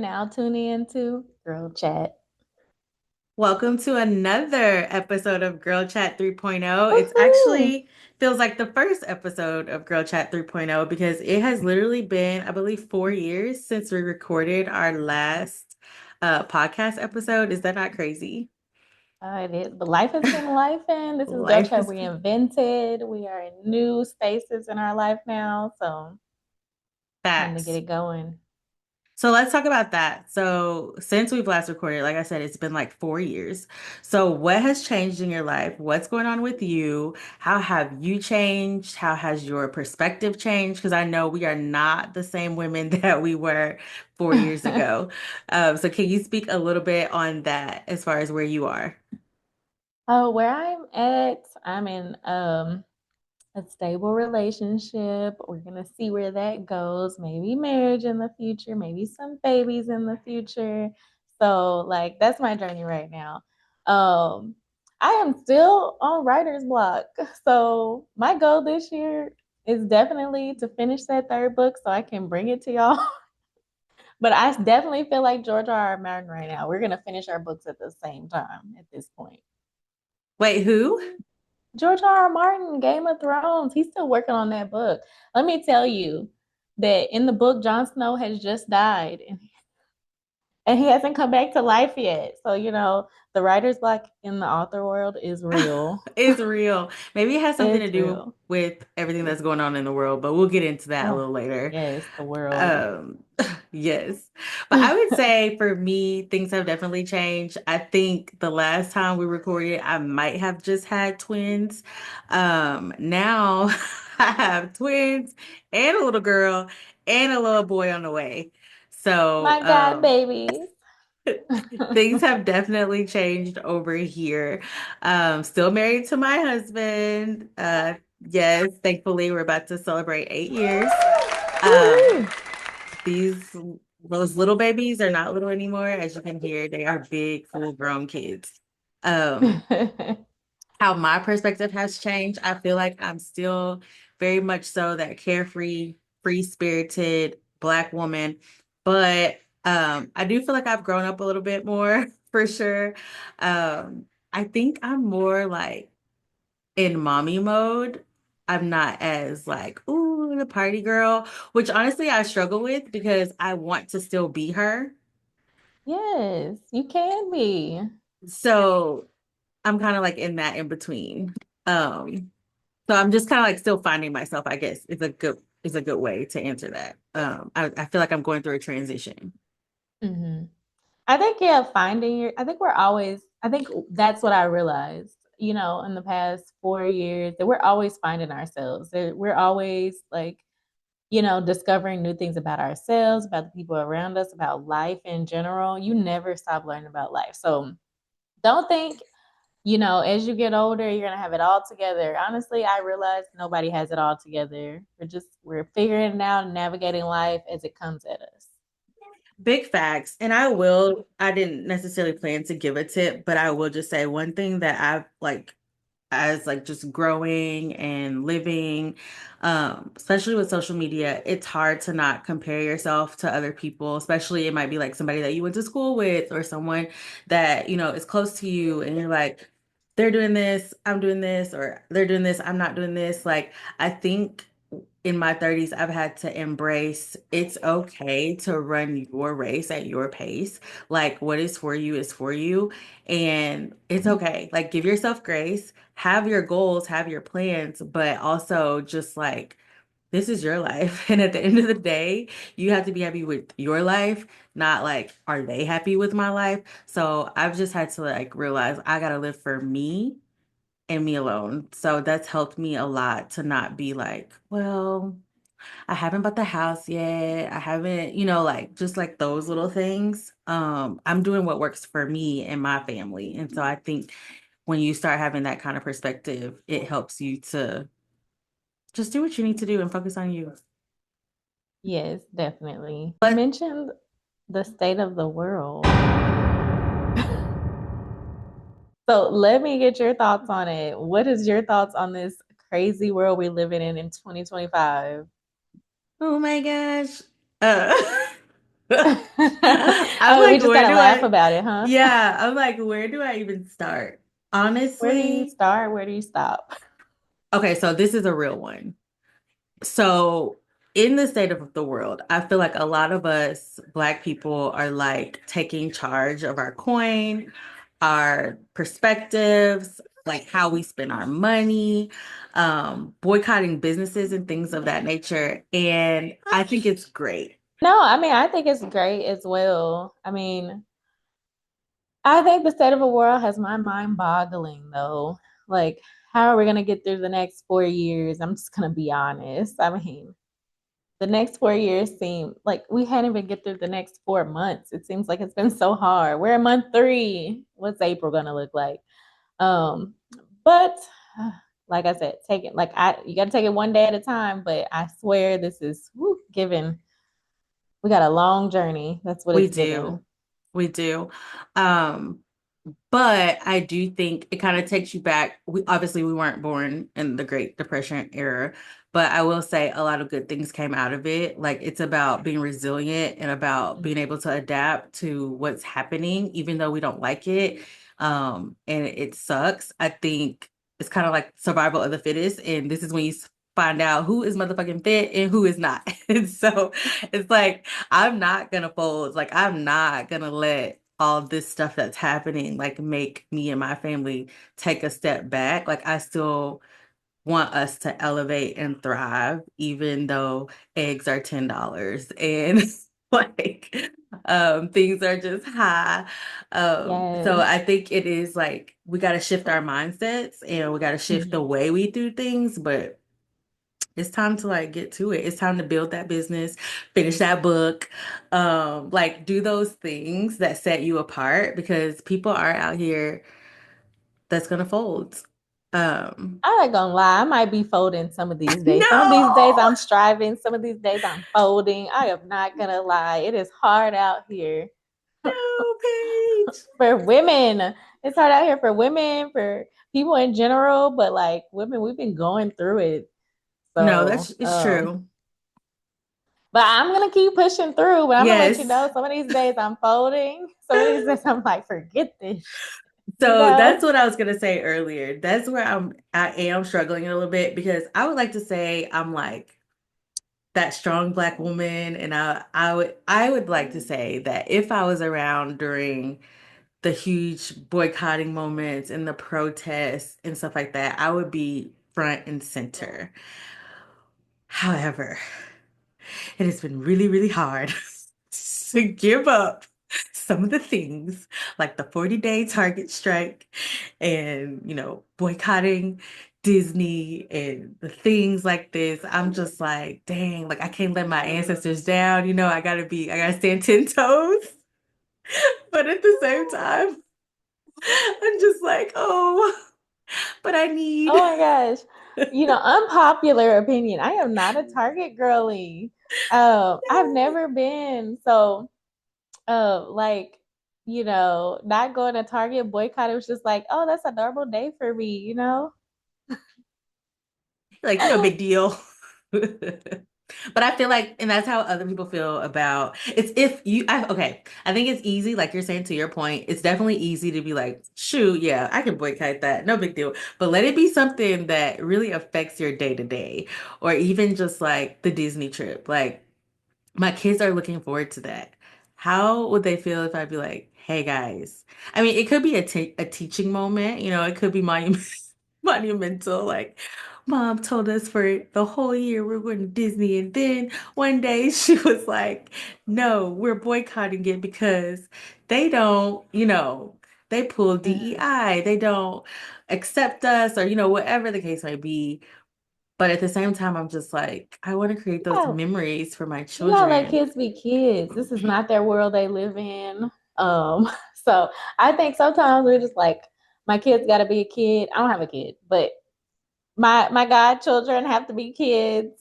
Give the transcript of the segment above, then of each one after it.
now tuning into Girl Chat. Welcome to another episode of Girl Chat 3.0. It's Woohoo! actually feels like the first episode of Girl Chat 3.0 because it has literally been, I believe, 4 years since we recorded our last podcast episode. Is that not crazy? It is, but life has been life, and this is Girl Life Chat is reinvented. We are in new spaces in our life now, so time to get fast. it going. So let's talk about that. So since we've last recorded, like I said, it's been like 4 years. So what has changed in your life? What's going on with you? How have you changed? How has your perspective changed? Because I know we are not the same women that we were 4 years ago. So can you speak a little bit on that as far as where you are? Oh, where I'm in a stable relationship. We're gonna see where that goes. Maybe marriage in the future, maybe some babies in the future. So like that's my journey right now. Um I am still on writer's block. So my goal this year is definitely to finish that third book so I can bring it to y'all. But I definitely feel like George R. R. Martin right now. We're gonna finish our books at the same time at this point. Wait, who? George R. R. Martin, Game of Thrones, he's still working on that book. Let me tell you that in the book, Jon Snow has just died and he hasn't come back to life yet. So, the writer's block in the author world is real. It's real. Maybe it has something to It's do real. with everything that's going on in the world, but we'll get into that a Oh, little later. yes, the world. Um, yes. But I would say for me, things have definitely changed. I think the last time we recorded, I might have just had twins. Now I have twins and a little girl and a little boy on the way. So, My God, babies. things have definitely changed over here. Still married to my husband. Yes, thankfully we're about to celebrate 8 years. Um, Woo-hoo. these those little babies are not little anymore. As you can hear, they are big, full-grown kids. Um, how my perspective has changed, I feel like I'm still very much so that carefree, free-spirited Black woman, but I do feel like I've grown up a little bit more for sure. I think I'm more like in mommy mode. I'm not as like, ooh, the party girl, which honestly I struggle with because I want to still be her. Yes, you can be. So I'm kind of like in that in between. Um, so I'm just kind of like still finding myself, I guess, is a good way to answer that. I feel like I'm going through a transition. Mhm. I think, yeah, I think we're always, I think that's what I realized, in the past 4 years, that we're always finding ourselves. That we're always like, discovering new things about ourselves, about the people around us, about life in general. You never stop learning about life. So don't think, as you get older, you're going to have it all together. Honestly, I realized nobody has it all together. We're figuring it out and navigating life as it comes at us. Big facts. And I didn't necessarily plan to give a tip, but I will just say one thing that I've like as like just growing and living, especially with social media, it's hard to not compare yourself to other people, especially it might be like somebody that you went to school with or someone that, is close to you and you're like, they're doing this, I'm doing this, or they're doing this, I'm not doing this. Like, I think in my 30s, I've had to embrace it's okay to run your race at your pace. Like, what is for you is for you. And it's okay. Like, give yourself grace, have your goals, have your plans, but also just like, this is your life. And at the end of the day, you have to be happy with your life, not like, are they happy with my life? So I've just had to like realize I got to live for me and me alone. So that's helped me a lot to not be like, well, I haven't bought the house yet. I haven't, like just like those little things. I'm doing what works for me and my family. And so I think when you start having that kind of perspective, it helps you to just do what you need to do and focus on you. Yes, definitely. You But mentioned the state of the world. So let me get your thoughts on it. What is your thoughts on this crazy world we're living in 2025? oh my gosh. Uh I'm Oh, we like, just where gotta do laugh I, about it, huh? yeah, I'm like, where do I even start? Where do you Honestly, start? Where do you stop? okay, so this is a real one. So, in the state of the world, I feel like a lot of us Black people are like taking charge of our coin, our perspectives, like how we spend our money, boycotting businesses and things of that nature. And I think it's great. No, I mean, I think it's great as well. I mean, I think the state of the world has my mind boggling though. Like, how are we gonna get through the next 4 years? I'm just gonna be honest. I mean, the next 4 years seem like we can't even get through the next 4 months. It seems like it's been so hard. We're in month three. What's April gonna look like? Um, but like I said, take it like I you gotta take it one day at a time. But I swear this is given. We got a long journey. That's what We it's given. do. We do. Um, But I do think it kind of takes you back. We obviously we weren't born in the Great Depression era, but I will say a lot of good things came out of it. Like it's about being resilient and about being able to adapt to what's happening, even though we don't like it. And it sucks. I think it's kind of like survival of the fittest, and this is when you find out who is motherfucking fit and who is not. And so it's like I'm not gonna fold. Like I'm not gonna let all this stuff that's happening like make me and my family take a step back. Like I still want us to elevate and thrive, even though eggs are $10 and like things are just high. So Yes. I think it is like we got to shift our mindsets and we got to shift the Mhm. way we do things, but it's time to like get to it. It's time to build that business, finish that book, like do those things that set you apart because people are out here that's gonna fold. Um, I'm not gonna lie, I might be folding some of these days. Some of these days no, I'm striving, some of these days I'm folding. I am not gonna lie. It is hard out here no, Paige. for women. It's hard out here for women, for people in general, but like women, we've been going through it. No, that's So, it's true. but I'm gonna keep pushing through. But I'm gonna let you Yes. know some of these days I'm folding. Some of these days I'm like, forget this shit, you So know? that's what I was gonna say earlier. That's where I am struggling a little bit because I would like to say I'm like that strong Black woman, and I would like to say that if I was around during the huge boycotting moments and the protests and stuff like that, I would be front and center. However, it has been really, really hard to give up some of the things like the 40-day Target strike and, boycotting Disney and the things like this. I'm just like, dang, like I can't let my ancestors down. I gotta stand 10 toes. But at the same time, I'm just like, oh, but I need. Oh my gosh. Unpopular opinion. I am not a Target girly. I've never been. So, like, not going to Target boycott, it was just like, oh, that's a normal day for me? Like, big deal. But I feel like, and that's how other people feel about it's if you, okay, I think it's easy, like you're saying to your point, it's definitely easy to be like, shoot, yeah, I can boycott that, no big deal. But let it be something that really affects your day to day, or even just like the Disney trip. Like, my kids are looking forward to that. How would they feel if I'd be like, hey guys? I mean, it could be a teaching moment, it could be monumental. Like, mom told us for the whole year we're going to Disney, and then one day she was like, no, we're boycotting it because they don't, they pull Mhm. DEI, they don't accept us, or, whatever the case may be. But at the same time, I'm just like, I want to create those Oh, memories for my you gotta let children. kids be kids. This is not their world they live in. So I think sometimes we're just like, my kid's gotta be a kid. I don't have a kid, but my godchildren have to be kids.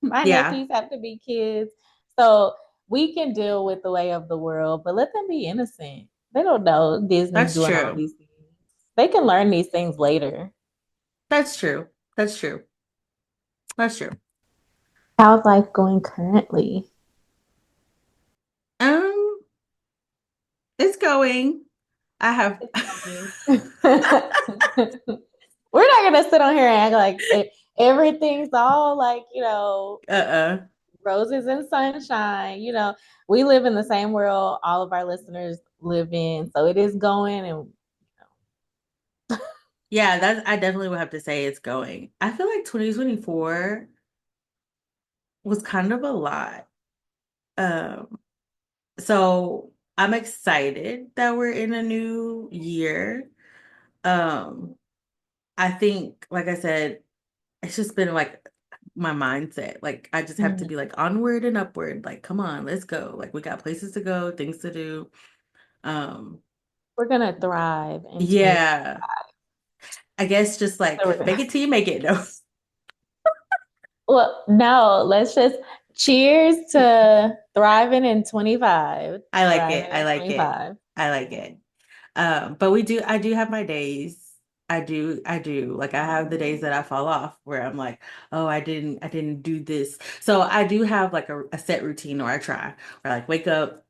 My Yeah, nephews have to be kids. So we can deal with the way of the world, but let them be innocent. They don't know Disney's that's doing all true. these things. They can learn these things later. That's true. That's true. That's true. How's life going currently? It's going. I have It's coming. We're not gonna sit on here and act like everything's all like, uh-uh. roses and sunshine. We live in the same world all of our listeners live in. So it is going and Yeah, that I definitely would have to say it's going. I feel like 2024 was kind of a lot. Um, so I'm excited that we're in a new year. Um, I think, like I said, it's just been like my mindset. Like I just have to be Mhm. like onward and upward. Like, come on, let's go. Like we got places to go, things to do. Um, We're gonna thrive in 20. yeah. I guess just So we're like make gonna it till you make it. No. Well, no, let's just cheers to thriving in 25. I like it. Thriving I in like it. 25. I like it. But I do have my days. I do. Like I have the days that I fall off where I'm like, oh, I didn't do this. So I do have like a set routine or I try where I like wake up,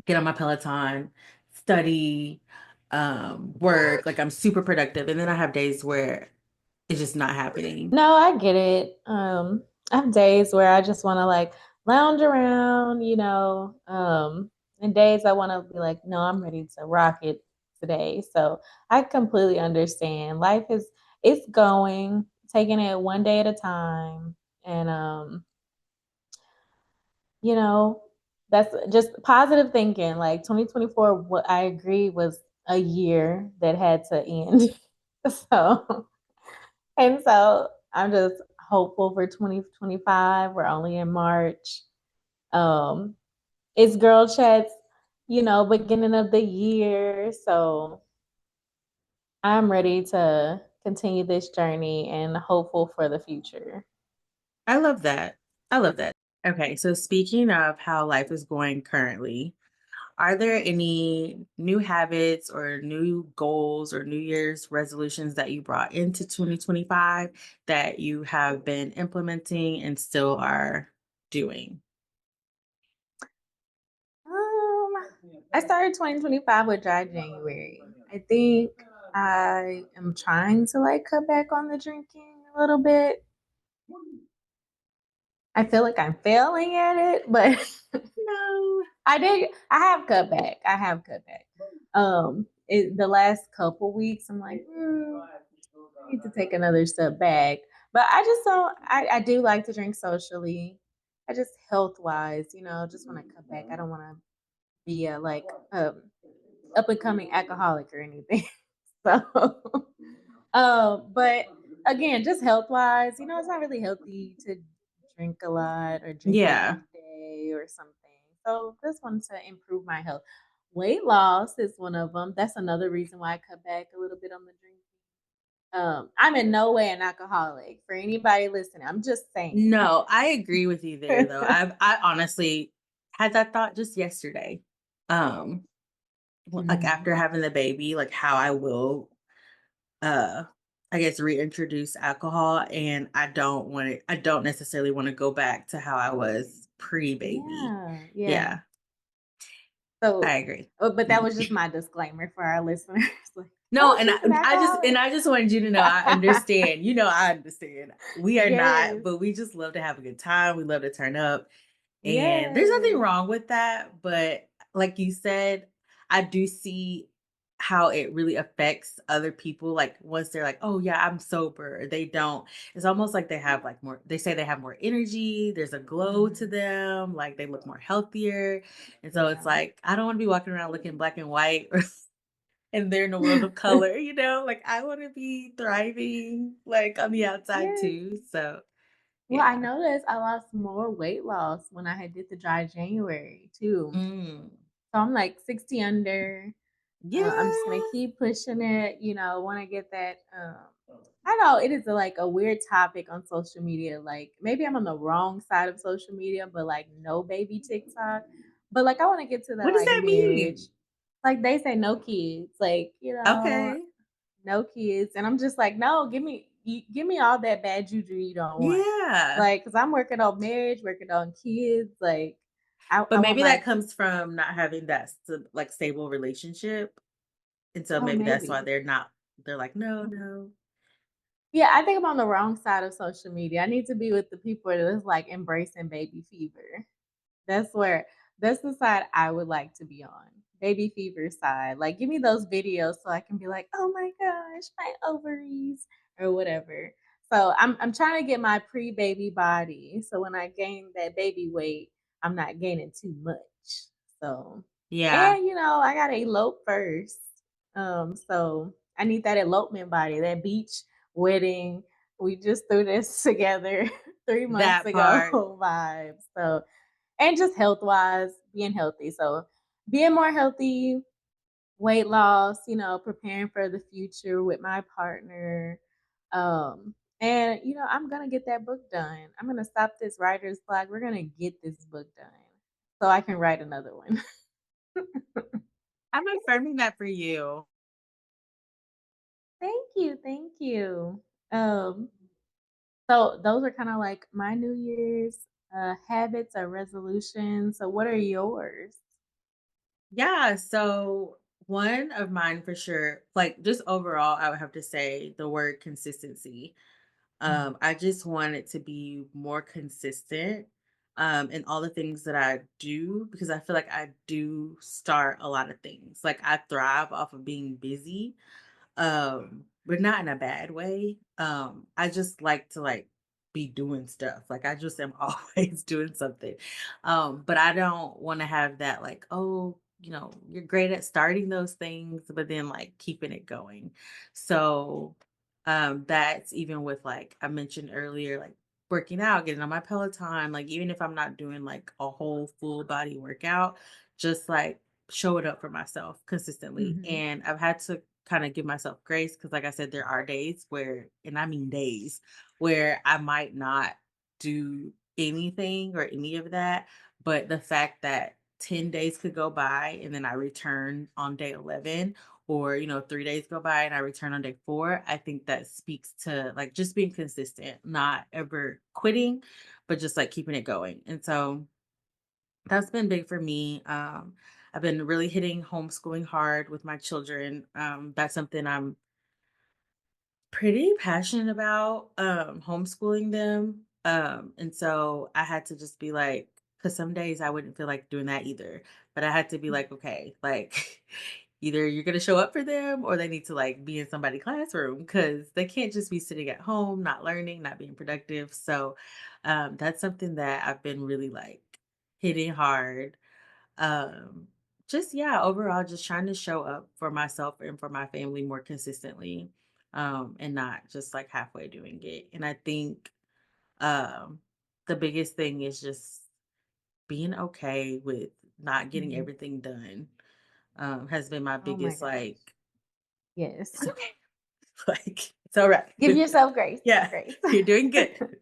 get on my Peloton, study, work, like I'm super productive. And then I have days where it's just not happening. No, I get it. I have days where I just want to like lounge around, and days I want to be like, no, I'm ready to rock it today. So I completely understand. Life is it's going, taking it one day at a time. And you know, that's just positive thinking. Like 2024, what I agree was a year that had to end. So and so I'm just hopeful for 2025. We're only in March. Um, it's girl chats, beginning of the year. So I'm ready to continue this journey and hopeful for the future. I love that. I love that. Okay, so speaking of how life is going currently, are there any new habits or new goals or New Year's resolutions that you brought into 2025 that you have been implementing and still are doing? Um, I started 2025 with dry January. I think I am trying to like cut back on the drinking a little bit. I feel like I'm failing at it, but No. I have cut back. I have cut back. The last couple weeks, I'm like, I need to take another step back. But I just don't. I do like to drink socially. I just health wise, just want to cut back. I don't want to be a like up and coming alcoholic or anything. So, but again, just health wise, it's not really healthy to drink a lot or drink Yeah. every day or something. So, just want to improve my health. Weight loss is one of them. That's another reason why I cut back a little bit on the drinking. I'm in no way an alcoholic. For anybody listening, I'm just saying. No, I agree with you there though. I honestly had that thought just yesterday. Um, like Mhm. after having the baby, like how I will uh I guess reintroduce alcohol and I don't necessarily want to go back to how I was pre-baby. Yeah, yeah. Yeah, I So, agree. but that was just my disclaimer for our listeners. Like, No, oh, and she's an alcoholic. I just wanted you to know I understand. You know I understand. We are not, Yes, but we just love to have a good time. We love to turn up. And there's nothing yes. wrong with that, but like you said, I do see how it really affects other people. Like once they're like, "Oh yeah, I'm sober," or they don't. It's almost like they have like more. They say they have more energy. There's a glow to Mhm. them. Like they look more healthier, and so it's Yeah. like I don't want to be walking around looking black and white, or and they're in a world of color. You know, like I want to be thriving, like on the outside Yes. too. So Well, I yeah. noticed I lost more weight loss when I had did the dry January too. Mm. So I'm like 60 under. I'm just gonna Yeah. keep pushing it. Want to get that. I know it is like a weird topic on social media. Like maybe I'm on the wrong side of social media, but like no baby TikTok. But like I want to get to that What does like that marriage. mean? Like they say no kids. Like Okay. no kids, and I'm just like no, give me all that bad juju you don't want. Yeah. Like, cause I'm working on marriage, working on kids. Like But I want maybe my that comes from not having that like stable relationship. And so oh, maybe that's why maybe. they're like, no, no. Yeah, I think I'm on the wrong side of social media. I need to be with the people that's like embracing baby fever. That's where that's the side I would like to be on. Baby fever side. Like give me those videos so I can be like, "Oh my gosh, my ovaries," or whatever. So I'm trying to get my pre-baby body. So when I gain that baby weight, I'm not gaining too much. So Yeah, and I gotta elope first. So I need that elopement body, that beach wedding. We just threw this together 3 months that ago part. vibe. So and just health wise, being healthy. So being more healthy, weight loss, preparing for the future with my partner. And I'm gonna get that book done. I'm gonna stop this writer's block. We're gonna get this book done so I can write another one. I'm affirming that for you. Thank you, thank you. Um, so those are kind of like my New Year's habits or resolutions. So what are yours? Yeah, so one of mine for sure, like just overall, I would have to say the word consistency. Mhm. I just want it to be more consistent in all the things that I do because I feel like I do start a lot of things. Like I thrive off of being busy, but not in a bad way. I just like to like be doing stuff. Like I just am always doing something. But I don't want to have that like, oh, you're great at starting those things, but then like keeping it going. So that's even with like I mentioned earlier, like working out, getting on my Peloton, like even if I'm not doing like a whole full body workout, just like show it up for myself consistently. Mhm. And I've had to kind of give myself grace because, like I said, there are days where, and I mean days, where I might not do anything or any of that. But the fact that 10 days could go by and then I return on day 11, or 3 days go by and I return on day 4, I think that speaks to like just being consistent, not ever quitting, but just like keeping it going. And so that's been big for me. I've been really hitting homeschooling hard with my children. That's something I'm pretty passionate about, homeschooling them. And so I had to just be like, because some days I wouldn't feel like doing that either. But I had to be like, okay, like either you're gonna show up for them or they need to like be in somebody's classroom because they can't just be sitting at home, not learning, not being productive. So that's something that I've been really like hitting hard. um, just yeah, overall, just trying to show up for myself and for my family more consistently, and not just like halfway doing it. And I think um, the biggest thing is just being okay with not getting Mhm. everything done. Has been my Oh my biggest gosh. like. Yes. It's okay, like it's all right. Give yourself grace. Yeah, Grace. you're doing good.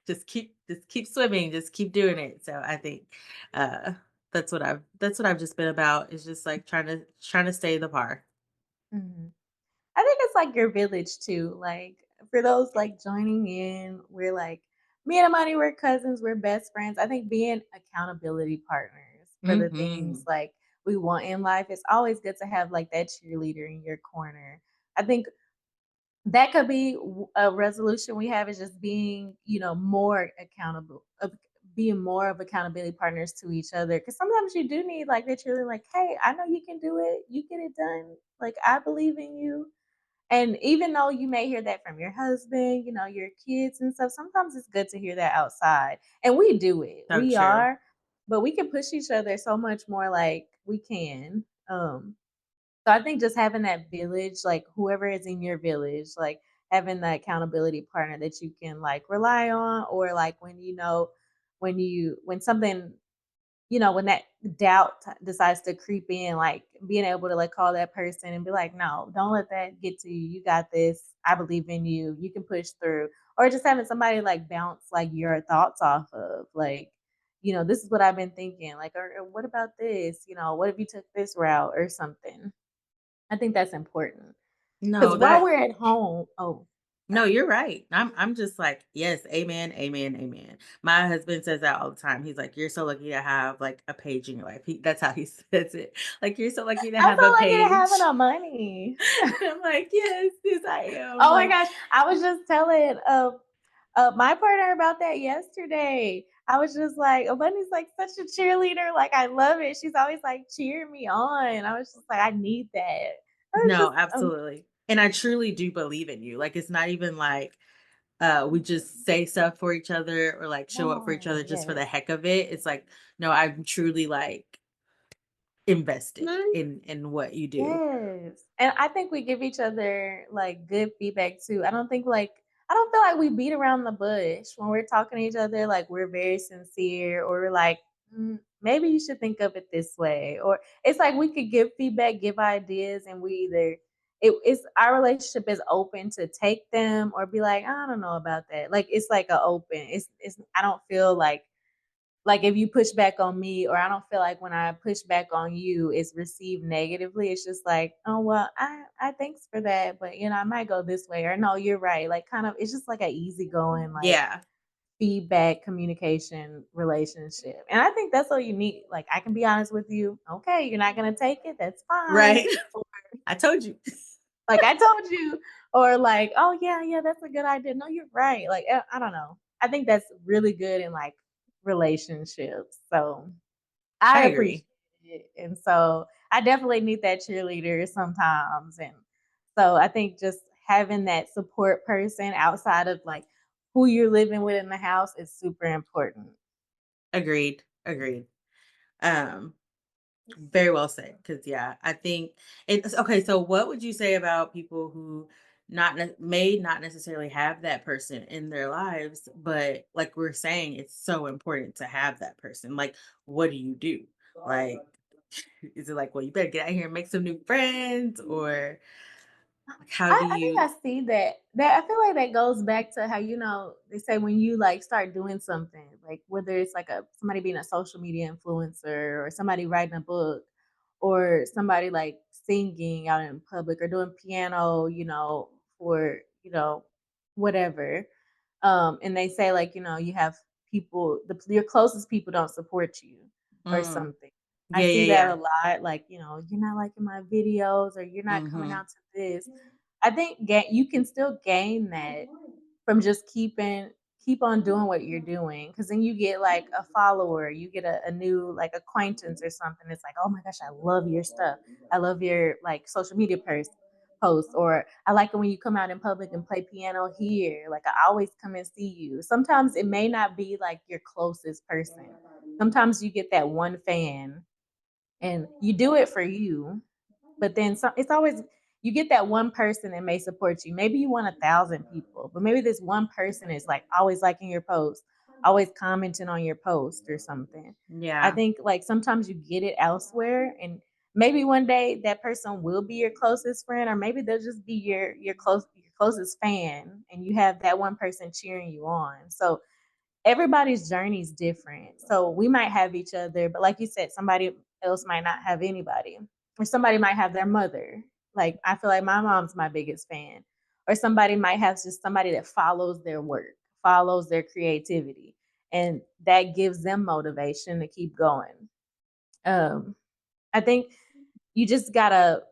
Just keep swimming, just keep doing it. So I think uh that's what I've just been about is just like trying to stay the par. Mhm. I think it's like your village too. Like for those like joining in, we're like me and Amani, we're cousins, we're best friends. I think being accountability partners for the things Mhm. like we want in life, it's always good to have like that cheerleader in your corner. I think that could be a resolution we have is just being, more accountable, of being more of accountability partners to each other. Because sometimes you do need like that you're like, hey, I know you can do it. You get it done. Like I believe in you. And even though you may hear that from your husband, your kids and stuff, sometimes it's good to hear that outside. And we do it. So We true. are, but we can push each other so much more like we can. So I think just having that village, like whoever is in your village, like having that accountability partner that you can like rely on, or like when something, when that doubt decides to creep in, like being able to like call that person and be like, no, don't let that get to you. You got this. I believe in you. You can push through. Or just having somebody like bounce like your thoughts off of, like, this is what I've been thinking. Like, or what about this? What if you took this route or something? I think that's important. Because No, while that we're at home, oh, No, you're right. I'm just like, yes, amen, amen, amen. My husband says that all the time. He's like, "You're so lucky to have like a page in your life." That's how he says it. Like, "You're so lucky to I'm have so a lucky to have page." enough money. And I'm like, "Yes, yes, I am." Oh my Like, gosh, I was just telling my partner about that yesterday. I was just like, Bunny's like such a cheerleader. Like, I love it. She's always like cheering me on. I was just like, I need that. I was no, just, absolutely. And I truly do believe in you. Like, it's not even like we just say stuff for each other or like show up for each no, other just for the yes. heck of it. It's like, no, I'm truly like invested in what you do. Yes. And I think we give each other like good feedback too. I don't feel like we beat around the bush when we're talking to each other. Like we're very sincere, or we're like, maybe you should think of it this way. Or it's like we could give feedback, give ideas, and we either it's our relationship is open to take them or be like, I don't know about that. Like it's like a open. It's I don't feel like if you push back on me, or I don't feel like when I push back on you it's received negatively. It's just like, oh well, I thanks for that, but I might go this way, or no, you're right. Like kind of it's just like a easygoing like Yeah. feedback communication relationship. And I think that's so unique. Like I can be honest with you, okay, you're not gonna take it, that's fine. Right. I told you. Like I told you, or like, oh yeah, yeah, that's a good idea. No, you're right. Like I don't know. I think that's really good in like relationships. So I I appreciate agree. it. And so I definitely need that cheerleader sometimes. And so I think just having that support person outside of like who you're living with in the house is super important. Agreed. Agreed. Um, Very well said. Because yeah, I think it's okay. So, what would you say about people who may not necessarily have that person in their lives, but like we're saying, it's so important to have that person. Like, what do you do? Like, is it like, well, you better get out here and make some new friends, or like, how do I think you? I see that I feel like that goes back to how they say when you like start doing something, like whether it's like a somebody being a social media influencer or somebody writing a book or somebody like singing out in public or doing piano, for, whatever. And they say like, you have people your closest people don't support you or Mm, something. I yeah, yeah, see that yeah. a lot, like, you're not liking my videos or you're not coming Mm-hmm. out to this. I think you can still gain that from just keep on doing what you're doing, because then you get like a follower, you get a new like acquaintance or something. It's like, oh my gosh, I love your stuff. I love your like social media posts, or I like it when you come out in public and play piano here. Like I always come and see you. Sometimes it may not be like your closest person. Sometimes you get that one fan and you do it for you, but then it's always you get that one person that may support you. Maybe you want 1,000 people, but maybe this one person is like always liking your post, always commenting on your post or something. I Yeah, think like sometimes you get it elsewhere, and maybe one day that person will be your closest friend, or maybe they'll just be your closest fan, and you have that one person cheering you on. So everybody's journey is different. So we might have each other, but like you said, somebody else might not have anybody, or somebody might have their mother. Like I feel like my mom's my biggest fan, or somebody might have just somebody that follows their work, follows their creativity, and that gives them motivation to keep going. Um, I think you just gotta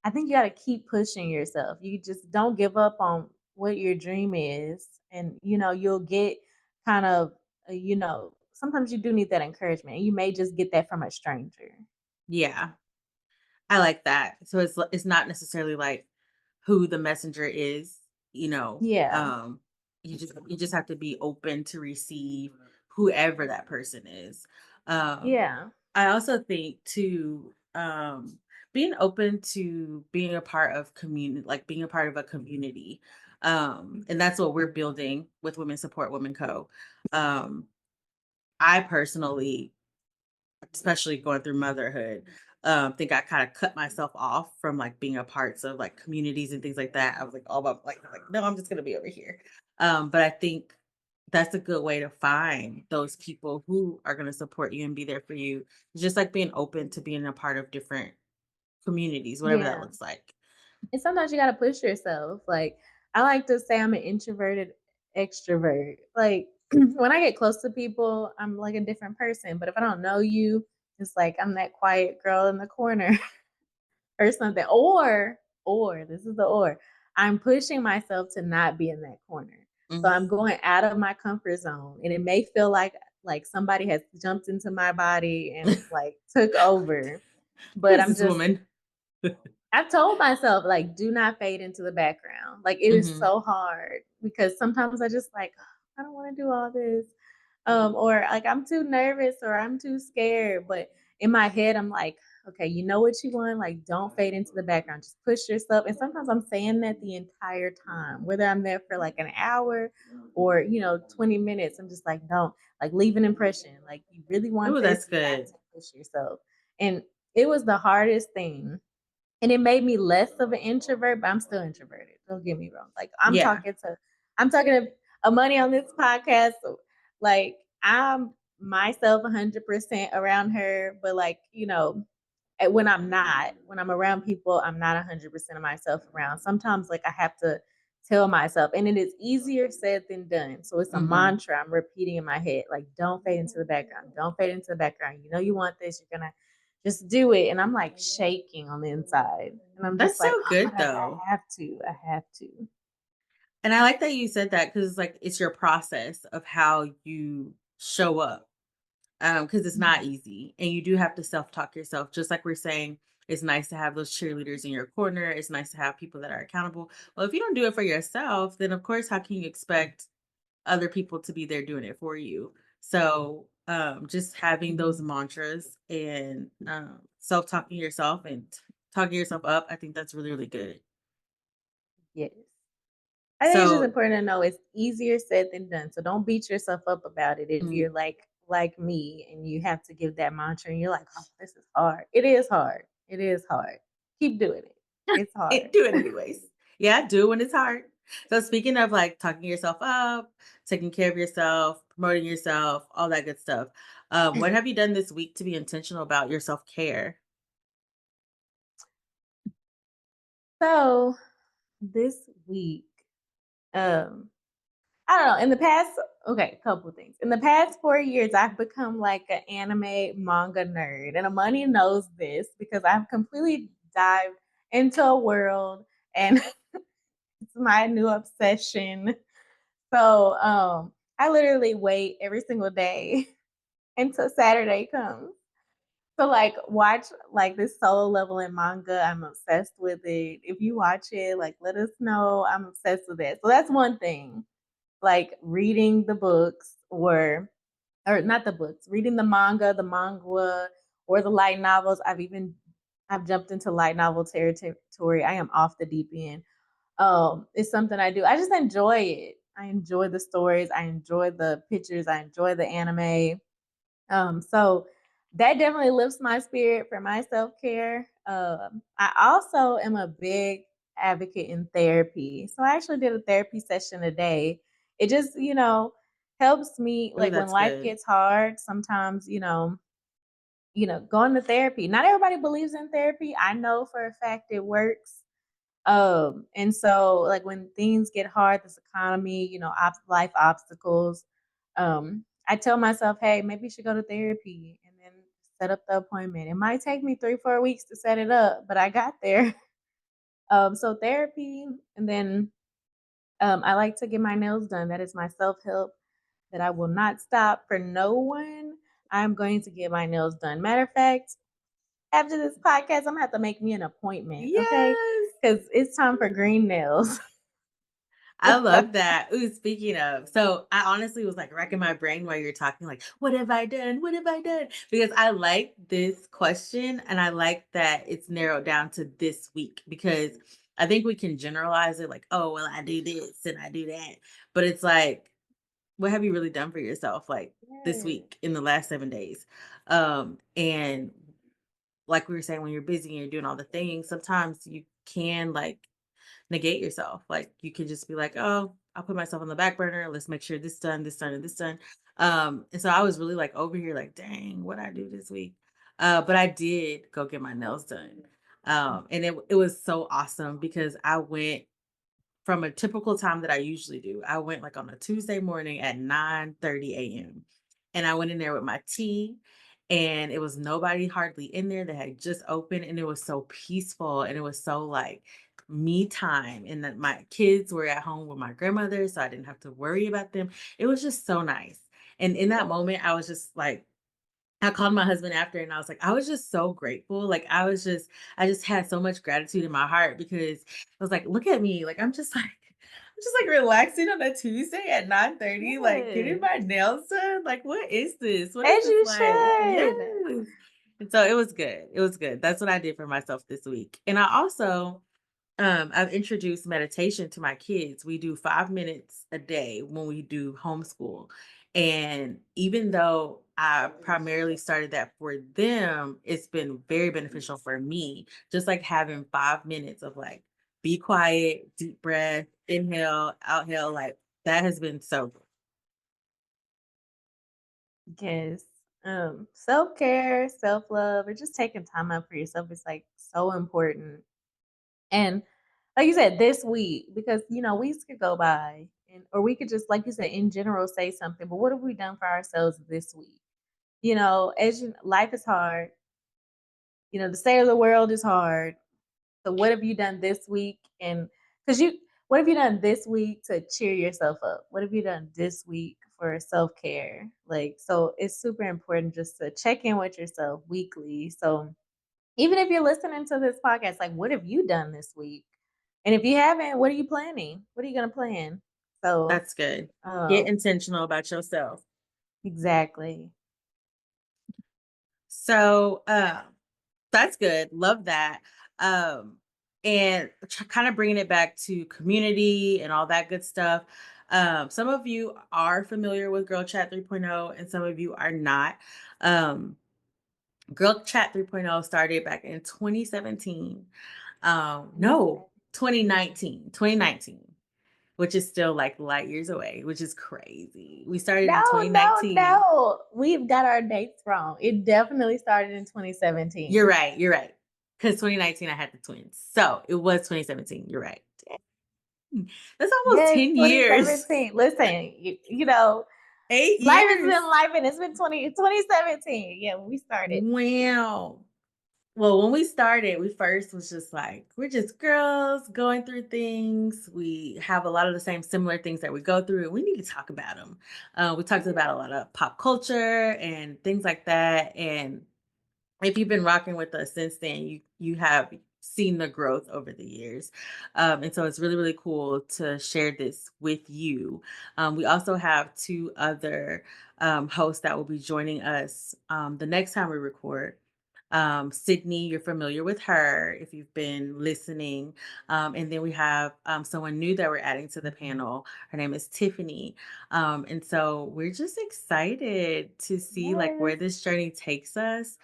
I think you gotta keep pushing yourself. You just don't give up on what your dream is. And you'll get kind of sometimes you do need that encouragement. And you may just get that from a stranger. yeah. I like that. So it's not necessarily like who the messenger is, you know. Yeah. You just have to be open to receive whoever that person is. Um Yeah. I also think too, being open to being a part of community, like being a part of a community. And that's what we're building with Women Support Women Co. Um, I personally, especially going through motherhood, think I kind of cut myself off from like being a parts of like communities and things like that. I was like all about like no, I'm just gonna be over here. But I think that's a good way to find those people who are gonna support you and be there for you. Just like being open to being a part of different communities, whatever that Yeah. looks like. And sometimes you gotta push yourself. Like I like to say I'm an introverted extrovert. Like when I get close to people, I'm like a different person. But if I don't know you, it's like I'm that quiet girl in the corner or something. Or this is the or. I'm pushing myself to not be in that corner. So I'm Mhm. going out of my comfort zone. And it may feel like somebody has jumped into my body and like took over. But Who's I'm this just woman? I've told myself, like, do not fade into the background. Like, it is Mhm. so hard because sometimes I just like, "Oh, I don't want to do all this. Or like I'm too nervous or I'm too scared. But in my head, I'm like, okay, you know what you want? Like, don't fade into the background. Just push yourself. And sometimes I'm saying that the entire time, whether I'm there for like an hour or 20 minutes. I'm just like, don't like leave an impression. Like you really want Oh, that's this, you got good. to push yourself. And it was the hardest thing and it made me less of an introvert, but I'm still introverted. Don't get me wrong. Like Yeah. I'm talking to a money on this podcast. So, like I'm myself 100% around her, but like when I'm around people, I'm not 100% of myself around. Sometimes like I have to tell myself, and it is easier said than done. So it's a Mhm. mantra I'm repeating in my head, like don't fade into the background, don't fade into the background. You know you want this, you're gonna just do it. And I'm like shaking on the inside, and I'm just That's like, so oh, good but though. I have to, I have to. And I like that you said that because it's like it's your process of how you show up. Because it's not Mhm. easy. And you do have to self-talk yourself. Just like we're saying, it's nice to have those cheerleaders in your corner. It's nice to have people that are accountable. Well, if you don't do it for yourself, then of course, how can you expect other people to be there doing it for you? So just having those mantras and self-talking yourself and talking yourself up, I think that's really, really good. Yes. I think it's just So important to know it's easier said than done. So don't beat yourself up about it if mm, you're like me and you have to give that mantra and you're like, oh, this is hard. It is hard. It is hard. Keep doing it. It's hard. do it anyways. Yeah, do it when it's hard. So speaking of like talking yourself up, taking care of yourself, promoting yourself, all that good stuff. What have you done this week to be intentional about your self-care? So this week, um, I don't know. In the past, okay, a couple of things. In the past 4 years, I've become like an anime manga nerd, and Amani knows this because I've completely dived into a world, and it's my new obsession. So, I literally wait every single day until Saturday comes to like watch like this solo leveling manga. I'm obsessed with it. If you watch it, like let us know. I'm obsessed with it. So that's one thing like reading the books or not the books, reading the manga, the manga, or the light novels. I've jumped into light novel territory. I am off the deep end. It's something I do. I just enjoy it. I enjoy the stories. I enjoy the pictures. I enjoy the anime. So that definitely lifts my spirit for my self care. I also am a big advocate in therapy. So I actually did a therapy session today. It just, helps me Oh, like when that's life good. gets hard, sometimes, going to therapy. Not everybody believes in therapy. I know for a fact it works. And so like when things get hard, this economy, life obstacles, I tell myself, hey, maybe you should go to therapy and then set up the appointment. It might take me 3, 4 weeks to set it up, but I got there. So therapy, and then I like to get my nails done. That is my self help that I will not stop for no one. I'm going to get my nails done. Matter of fact, after this podcast, I'm gonna have to make me an appointment, okay? Yes. Because it's time for green nails. I love that. Ooh, speaking of, so I honestly was like racking my brain while you're talking, like, what have I done? What have I done? Because I like this question and I like that it's narrowed down to this week because I think we can generalize it like, oh, well, I do this and I do that. But it's like, what have you really done for yourself like this Yes. week in the last 7 days? And like we were saying, when you're busy and you're doing all the things, sometimes you can like negate yourself. Like you can just be like, oh, I'll put myself on the back burner. Let's make sure this done, this done, and this done. And so I was really like over here, like, dang, what I do this week. But I did go get my nails done. And it was so awesome because I went from a typical time that I usually do. I went like on a Tuesday morning at 9:30 a.m. And I went in there with my tea, and it was nobody hardly in there. They had just opened, and it was so peaceful, and it was so like me time, and that my kids were at home with my grandmother, so I didn't have to worry about them. It was just so nice. And in that moment, I was just like, I called my husband after and I was like, I was just so grateful. Like I just had so much gratitude in my heart because I was like, look at me. Like I'm just like relaxing on a Tuesday at 9:30, like getting Yes. my nails done. Like, what is this? What is As this you like? Yes. should. And so it was good. It was good. That's what I did for myself this week. And I also I've introduced meditation to my kids. We do 5 minutes a day when we do homeschool. And even though I primarily started that for them, it's been very beneficial for me. Just like having 5 minutes of like, be quiet, deep breath, inhale, outhale, like that has been so good. Yes. Self-care, self-love, or just taking time out for yourself is like so important. And like you said, this week, because weeks could go by and or we could just, like you said, in general say something, but what have we done for ourselves this week? Life is hard. The state of the world is hard. So what have you done this week? And because what have you done this week to cheer yourself up? What have you done this week for self care? Like, so it's super important just to check in with yourself weekly. So even if you're listening to this podcast, like, what have you done this week? And if you haven't, what are you planning? What are you going to plan? So, That's good. Get um, intentional about yourself. exactly. So, that's good. Love that. Um, and kind of bringing it back to community and all that good stuff. Some of you are familiar with Girl Chat 3.0 and some of you are not. Um, Girl Chat 3.0 started back in 2017. No, 2019, which is still like light years away, which is crazy. We started in No, no, 2019. no. We've got our dates wrong. It definitely started in 2017. You're right. You're right. Because 2019, I had the twins. So it was 2017. You're right. Dang. That's almost Yes, 10 years. 2017. Listen, 8 life has years. been life and it's been 2017. Yeah, when we started. Wow. Well, when we started, we first was just like, we're just girls going through things. We have a lot of the same similar things that we go through, and we need to talk about them. We talked Yeah. about a lot of pop culture and things like that. And if you've been rocking with us since then, you have seen the growth over the years. And so it's really, really cool to share this with you. We also have two other hosts that will be joining us the next time we record. Sydney, you're familiar with her if you've been listening. And then we have someone new that we're adding to the panel. Her name is Tiffany. And so we're just excited to see like Yes. where this journey takes us.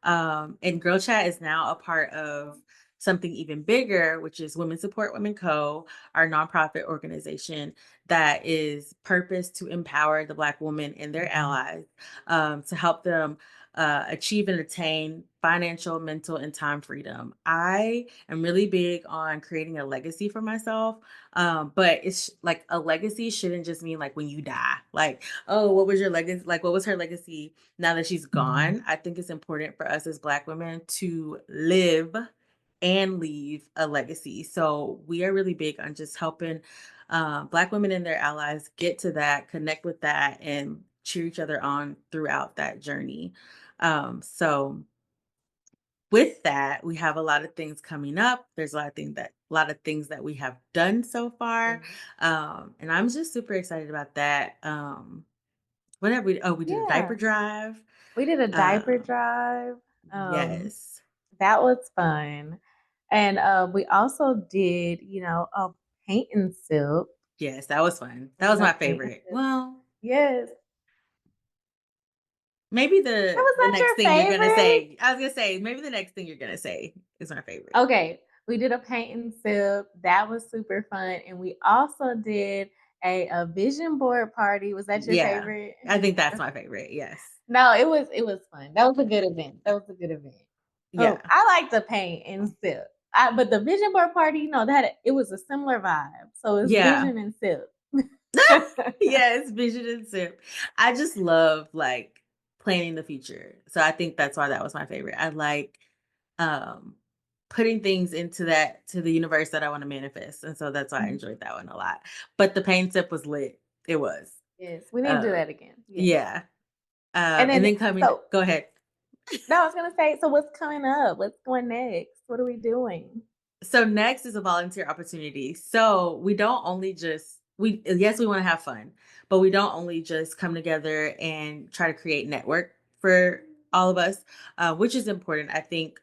And Girl Chat is now a part of something even bigger, which is Women Support Women Co., our nonprofit organization that is purposed to empower the Black woman and their allies to help them achieve and attain financial, mental, and time freedom. I am really big on creating a legacy for myself, but it's like a legacy shouldn't just mean like when you die. Like, oh, what was your legacy? Like, what was her legacy now that she's gone? I think it's important for us as Black women to live and leave a legacy. So we are really big on just helping Black women and their allies get to that, connect with that, and cheer each other on throughout that journey. So with that, we have a lot of things coming up. There's a lot of things that we have done so far. Yes. And I'm just super excited about that. What have we, oh, we did a diaper Yeah. drive. We did a diaper Um, drive. Um, yes. that was fun. And we also did, a paint and sip. Yes, that was fun. We That did was a my paint and favorite. sip. Well, Yes. maybe That the was not next your thing you're gonna favorite. say. I was gonna say maybe the next thing you're gonna say is my favorite. Okay. We did a paint and sip. That was super fun. And we also did a vision board party. Was that your Yeah, favorite? I think that's my favorite. Yes. No, it was fun. That was a good event. That was a good event. Yeah. I like to paint and sip. but the vision board party, that it was a similar vibe. So it's Yeah. vision and sip. Yes, vision and sip. I just love like planning the future. So I think that's why that was my favorite. I like um putting things into that to the universe that I want to manifest. And so that's why I Mhm. enjoyed that one a lot. But the pain sip was lit. It was. Yes, we need to do Um that again. Yes. yeah. And And then then coming so go ahead. no, I was gonna say, so what's coming up? What's going next? What are we doing? So next is a volunteer opportunity. So we don't only just we yes, we want to have fun, but we don't only just come together and try to create network for all of us, which is important. I think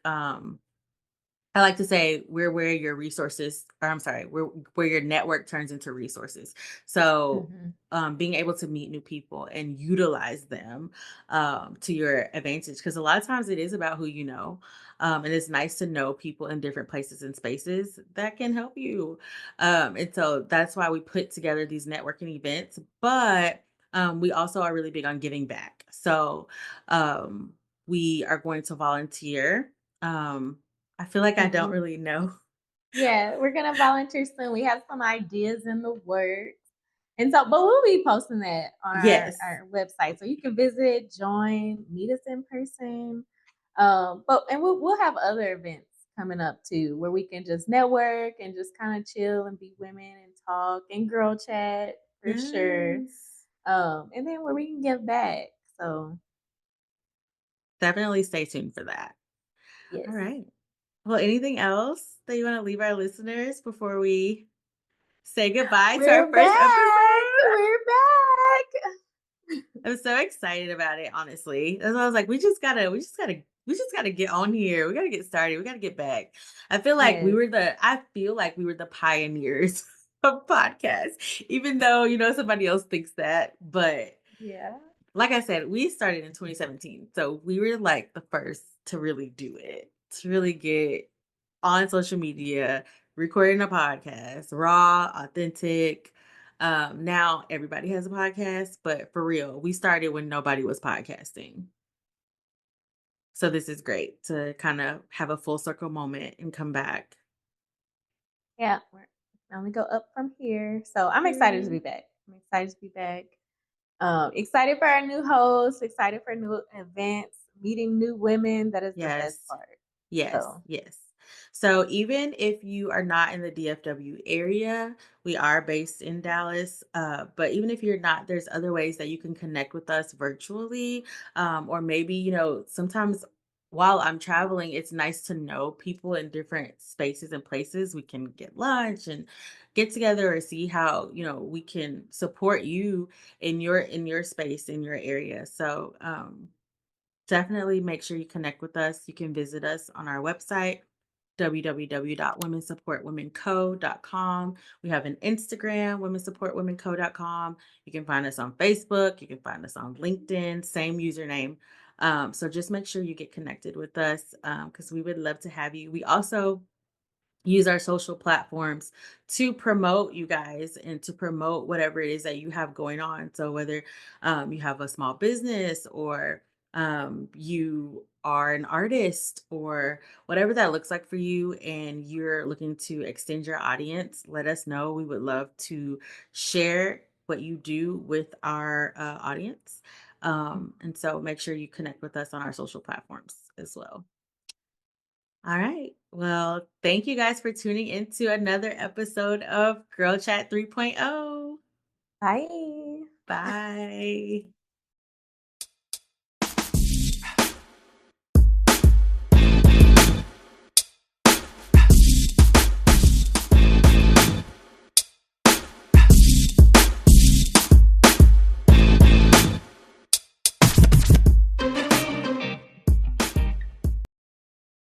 I like to say we're where your resources, or I'm sorry, we're where your network turns into resources. So Mhm. being able to meet new people and utilize them to your advantage, because a lot of times it is about who you know. And it's nice to know people in different places and spaces that can help you. And so that's why we put together these networking events. But we also are really big on giving back. So um, we are going to volunteer. Um, I feel like I don't Mhm. really know. Yeah, we're gonna volunteer soon. We have some ideas in the works. And so, but we'll be posting that on Yes. our website. So you can visit, join, meet us in person. But and we'll have other events coming up too, where we can just network and just kind of chill and be women and talk and girl chat for sure. Yes. And then where we can give back. So Definitely stay tuned for that. All yes. right. Well, anything else that you want to leave our listeners before we say goodbye to our We're first back. episode? We're back. I'm so excited about it, honestly. That's why I was like, we just gotta get on here. We gotta get started. We gotta get back. Yes. I feel like we were the pioneers of podcasts, even though, somebody else thinks that. But Yeah. like I said, we started in 2017. So we were like the first to really do it, to really get on social media, recording a podcast, raw, authentic. Now everybody has a podcast, but for real, we started when nobody was podcasting. So this is great to kind of have a full circle moment and come back. Yeah, we're only go up from here. So I'm excited to be Period. back. I'm excited to be back. Excited for our new host, excited for new events, meeting new women. That is the best Yes. part. Yes, So yes. So even if you are not in the DFW area, we are based in Dallas. But even if you're not, there's other ways that you can connect with us virtually. Or maybe, sometimes while I'm traveling, it's nice to know people in different spaces and places. We can get lunch and get together or see how, we can support you in your space, in your area. So definitely make sure you connect with us. You can visit us on our website, www.womensupportwomenco.com. We have an Instagram, womensupportwomenco.com. You can find us on Facebook. You can find us on LinkedIn, same username. So just make sure you get connected with us because we would love to have you. We also use our social platforms to promote you guys and to promote whatever it is that you have going on. So whether you have a small business or you are an artist or whatever that looks like for you and you're looking to extend your audience, let us know. We would love to share what you do with our audience. And so make sure you connect with us on our social platforms as well. All right. Well, thank you guys for tuning into another episode of Girl Chat 3.0. bye. Bye.